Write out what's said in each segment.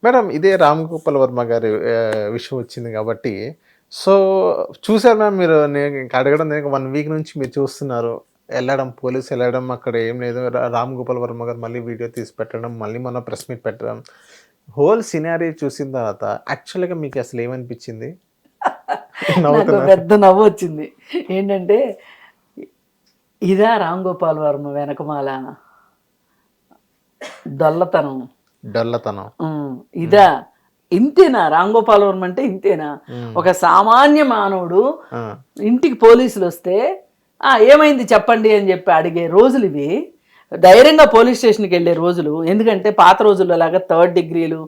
Madam ఇదే రామ్ గోపాల్ వర్మ గారి విషయం వచ్చింది కాబట్టి, సో చూసారు మ్యామ్ మీరు నేను ఇంక అడగడం నేను 1 వీక్ నుంచి మీరు చూస్తున్నారు. పోలీసెళ్ళడం అక్కడ ఏం లేదు. రామ్ గోపాల్ వర్మ గారు మళ్ళీ వీడియో తీసి పెట్టడం, మళ్ళీ మొన్న ప్రెస్ మీట్ పెట్టడం. హోల్ సినారియో చూసిన తర్వాత యాక్చువల్‌గా మీకు అసలు ఏమనిపించింది? నాకు నవ్వుతున్నారు. పెద్ద నవ్వు వచ్చింది. ఏంటంటే ఇదా రామ్ గోపాల్ వర్మ వెనకమాల దొల్లతనం. డొల్లతనం. ఇదా ఇంతేనా రామ్ గోపాల్ వర్మ అంటే ఇంతేనా? ఒక సామాన్య మానవుడు ఆ! ఇంటికి పోలీసులు వస్తే ఏమైంది చెప్పండి అని చెప్పి అడిగే రోజులు ఇవి. ధైర్యంగా పోలీస్ స్టేషన్కి వెళ్ళే రోజులు. ఎందుకంటే పాత రోజుల్లో లాగా 3rd డిగ్రీలు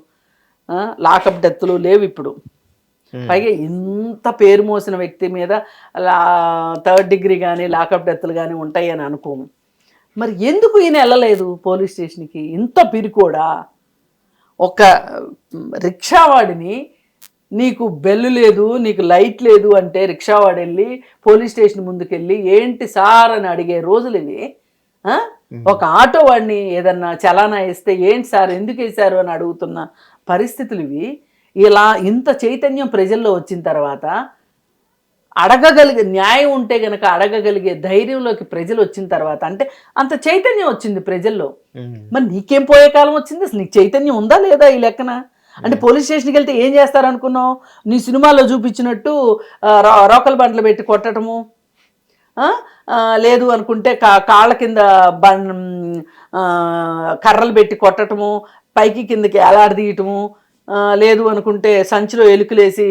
లాకప్ డెత్తులు లేవు ఇప్పుడు. పైగా ఇంత పేరు మోసిన వ్యక్తి మీద 3rd డిగ్రీ కానీ లాకప్ డెత్తులు కానీ ఉంటాయి అని అనుకోము. మరి ఎందుకు ఈయన వెళ్ళలేదు పోలీస్ స్టేషన్కి? ఇంత పిరికోడా? ఒక రిక్షావాడిని నీకు బెల్లు లేదు, నీకు లైట్ లేదు అంటే రిక్షావాడు వెళ్ళి పోలీస్ స్టేషన్ ముందుకెళ్ళి ఏంటి సార్ అని అడిగే రోజులు ఇవి. ఒక ఆటో వాడిని ఏదన్నా చలానా వేస్తే ఏంటి సార్ ఎందుకు వేశారు అని అడుగుతున్న పరిస్థితులు ఇవి. ఇలా ఇంత చైతన్యం ప్రజల్లో వచ్చిన తర్వాత అడగగలిగే న్యాయం ఉంటే గనక అడగగలిగే ధైర్యంలోకి ప్రజలు వచ్చిన తర్వాత అంటే అంత చైతన్యం వచ్చింది ప్రజల్లో. మరి నీకేం పోయే కాలం వచ్చింది? అసలు నీకు చైతన్యం ఉందా లేదా ఈ లెక్కన? అంటే పోలీస్ స్టేషన్కి వెళ్తే ఏం చేస్తారనుకున్నావు? నీ సినిమాలో చూపించినట్టు రోకల్ బండ్లు పెట్టి కొట్టడము, లేదు అనుకుంటే కాళ్ళ కింద కర్రలు పెట్టి కొట్టడము, పైకి కిందకి ఏలాడదీయటము, లేదు అనుకుంటే సంచిలో ఎలుకలేసి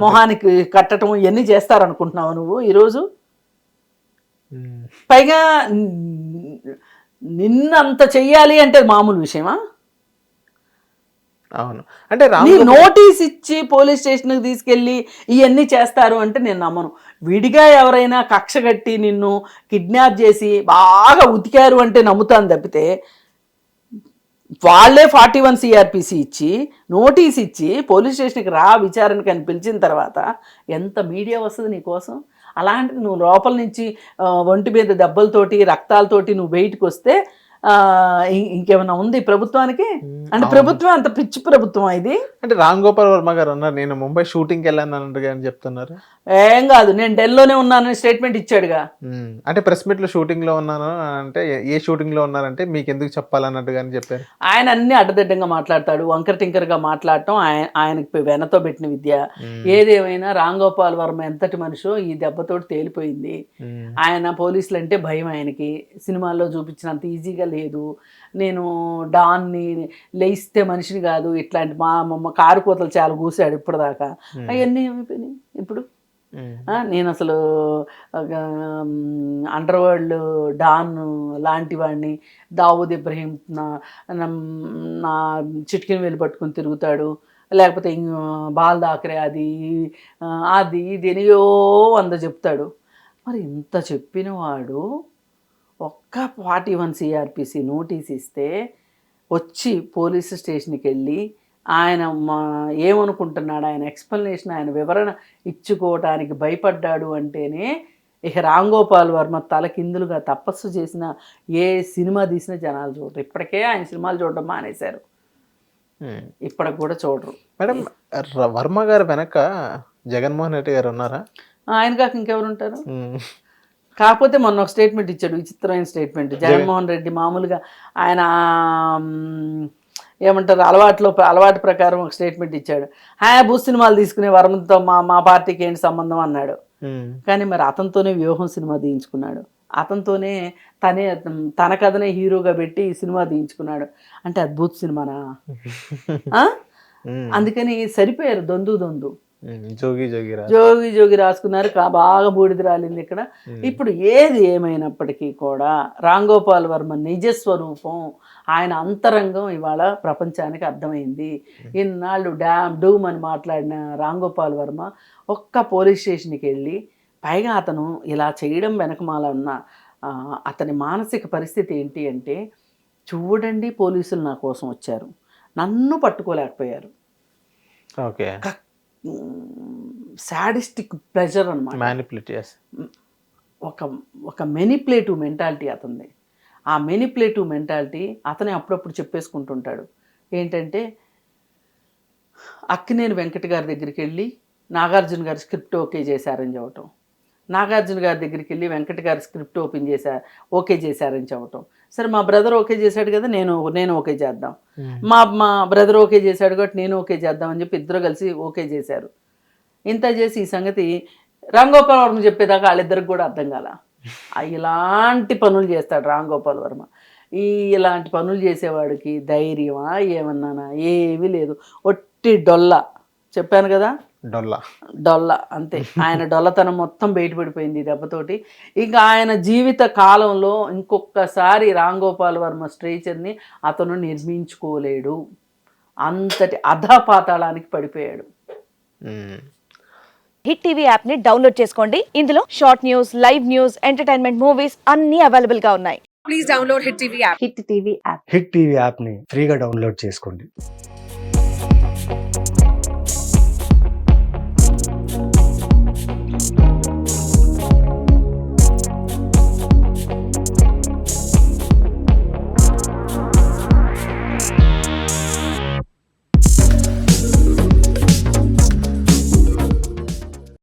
మొహానికి కట్టడం, ఇవన్నీ చేస్తారనుకుంటున్నావు నువ్వు ఈరోజు? పైగా నిన్నంత చెయ్యాలి అంటే మామూలు విషయమా? అవును. అంటే నోటీస్ ఇచ్చి పోలీస్ స్టేషన్కి తీసుకెళ్ళి ఇవన్నీ చేస్తారు అంటే నేను నమ్మను. విడిగా ఎవరైనా కక్ష కట్టి నిన్ను కిడ్నాప్ చేసి బాగా ఉతికారు అంటే నమ్ముతాను తప్పితే, వాళ్ళే 41 CRPC ఇచ్చి నోటీస్ ఇచ్చి పోలీస్ స్టేషన్కి రా విచారణకి అని పిలిచిన తర్వాత ఎంత మీడియా వస్తుంది నీకోసం? అలాంటిది నువ్వు లోపల నుంచి ఒంటి మీద దెబ్బలతోటి రక్తాలతోటి నువ్వు బయటకు వస్తే ఇంకేమైనా ఉంది ప్రభుత్వానికి? అంటే ప్రభుత్వం అంత పిచ్చి ప్రభుత్వం ఇది. అంటే రామ్ గోపాల్ వర్మ గారు అన్నారు నేను ముంబై షూటింగ్కి వెళ్ళాను అన్నట్టుగా అని చెప్తున్నారు. ఏం కాదు, నేను ఢిల్లీలోనే ఉన్నానని స్టేట్మెంట్ ఇచ్చాడుగా. అంటే ప్రెస్ మీట్లో షూటింగ్లో ఉన్నాను అంటే ఏ షూటింగ్లో ఉన్నారంటే మీకు ఎందుకు చెప్పాలన్నట్టుగా అని చెప్పారు. ఆయన అన్ని అడ్డదిడ్డంగా మాట్లాడతాడు, వంకర టింకర్గా మాట్లాడటం ఆయనకి వెనతో పెట్టిన విద్య. ఏదేమైనా రామ్ గోపాల్ వర్మ ఎంతటి మనిషో ఈ దెబ్బతోటి తేలిపోయింది. ఆయన పోలీసులు అంటే భయం ఆయనకి. సినిమాల్లో చూపించినంత ఈజీగా లేదు. నేను డాన్ని లేయిస్తే మనిషిని కాదు, ఇట్లాంటి మా కారు కోతలు చాలా కూసాడు ఇప్పటిదాకా. అవన్నీ ఏమైపోయినాయి ఇప్పుడు? నేను అసలు అండర్ వరల్డ్ డాన్ లాంటి వాడిని, దావూద్ ఇబ్రహీం నా చిటికిన వేలు పట్టుకుని తిరుగుతాడు, లేకపోతే బాల్ దాకరే అది ఇది ఎనియో చెప్తాడు. మరి ఇంత చెప్పిన వాడు ఒక్క 41 CRPC నోటీస్ ఇస్తే వచ్చి పోలీసు స్టేషన్కి వెళ్ళి ఆయన ఏమనుకుంటున్నాడు, ఆయన ఎక్స్ప్లెనేషన్, ఆయన వివరణ ఇచ్చుకోవటానికి భయపడ్డాడు అంటేనే ఇక రామ్ గోపాల్ వర్మ తలకిందులుగా తపస్సు చేసిన ఏ సినిమా తీసినా జనాలు చూడరు. ఇప్పటికే ఆయన సినిమాలు చూడడం మానేశారు, ఇప్పటికి కూడా చూడరు. మేడం వర్మ గారు వెనక జగన్మోహన్ రెడ్డి గారు ఉన్నారా? ఆయన కాక ఇంకెవరు ఉంటారు? కాకపోతే మొన్న ఒక స్టేట్మెంట్ ఇచ్చాడు, విచిత్రమైన స్టేట్మెంట్. జగన్మోహన్ రెడ్డి మామూలుగా ఆయన ఏమంటారు అలవాటు ప్రకారం ఒక స్టేట్మెంట్ ఇచ్చాడు. భూ సినిమాలు తీసుకునే వర్మతో మా పార్టీకి ఏంటి సంబంధం అన్నాడు. కానీ మరి అతనితోనే వ్యూహం సినిమా తీయించుకున్నాడు, అతనితోనే తన కథనే హీరోగా పెట్టి సినిమా తీయించుకున్నాడు. అంటే అద్భుత సినిమానా? అందుకని సరిపోయారు దొందు జోగి రాసుకున్నారు, బాగా బూడిద రాలింది ఇక్కడ. ఇప్పుడు ఏది ఏమైనప్పటికీ కూడా రామ్ గోపాల్ వర్మ నిజస్వరూపం, ఆయన అంతరంగం ఇవాళ ప్రపంచానికి అర్థమైంది. ఇన్నాళ్ళు డూమ్ అని మాట్లాడిన రామ్ గోపాల్ వర్మ ఒక్క పోలీస్ స్టేషన్కి వెళ్ళి, పైగా అతను ఇలా చేయడం వెనకమాల ఉన్న అతని మానసిక పరిస్థితి ఏంటి అంటే, చూడండి పోలీసులు నా కోసం వచ్చారు, నన్ను పట్టుకోలేకపోయారు. ఓకే, సాడిస్టిక్ ప్లెజర్ అనమాట. ఒక మెనిప్యులేటివ్ మెంటాలిటీ అతనిది. ఆ మెనిప్యులేటివ్ మెంటాలిటీ అతనే అప్పుడప్పుడు చెప్పేసుకుంటుంటాడు. ఏంటంటే అక్కినేని వెంకట గారి దగ్గరికి వెళ్ళి నాగార్జున గారి స్క్రిప్ట్ ఓకే చేశారని చెప్పటం, నాగార్జున గారి దగ్గరికి వెళ్ళి వెంకట గారి స్క్రిప్ట్ ఓకే చేశారని చెప్పటం. సరే మా బ్రదర్ ఓకే చేశాడు కదా, నేను ఓకే చేద్దాం, మా బ్రదర్ ఓకే చేశాడు కాబట్టి నేను ఓకే చేద్దాం అని చెప్పి ఇద్దరు కలిసి ఓకే చేశారు. ఇంత చేసి ఈ సంగతి రామ్ గోపాల్ వర్మ చెప్పేదాకా వాళ్ళిద్దరికి కూడా అర్థం కాల. ఇలాంటి పనులు చేస్తాడు రామ్ గోపాల్ వర్మ. ఇలాంటి పనులు చేసేవాడికి ధైర్యమా ఏమన్నానా ఏమీ లేదు, ఒట్టి డొల్ల. చెప్పాను కదా, డొల్ల అంతే. ఆయన డొల్లతనం మొత్తం బయటపడిపోయింది ఈ దెబ్బతోటి. ఇంకా ఆయన జీవిత కాలంలో ఇంకొకసారి రామ్ గోపాల్ వర్మ స్ట్రేచర్ని అతను నిర్మించుకోలేడు, అంతటి అధపాతాళానికి పడిపోయాడు. హిట్ టీవీ యాప్ ని డౌన్లోడ్ చేసుకోండి. ఇందులో short news, live news, entertainment movies అన్ని అవైలబుల్ గా ఉన్నాయి. Please download Hit TV app. Hit TV app. Hit TV యాప్ని ఫ్రీగా డౌన్లోడ్ చేసుకోండి.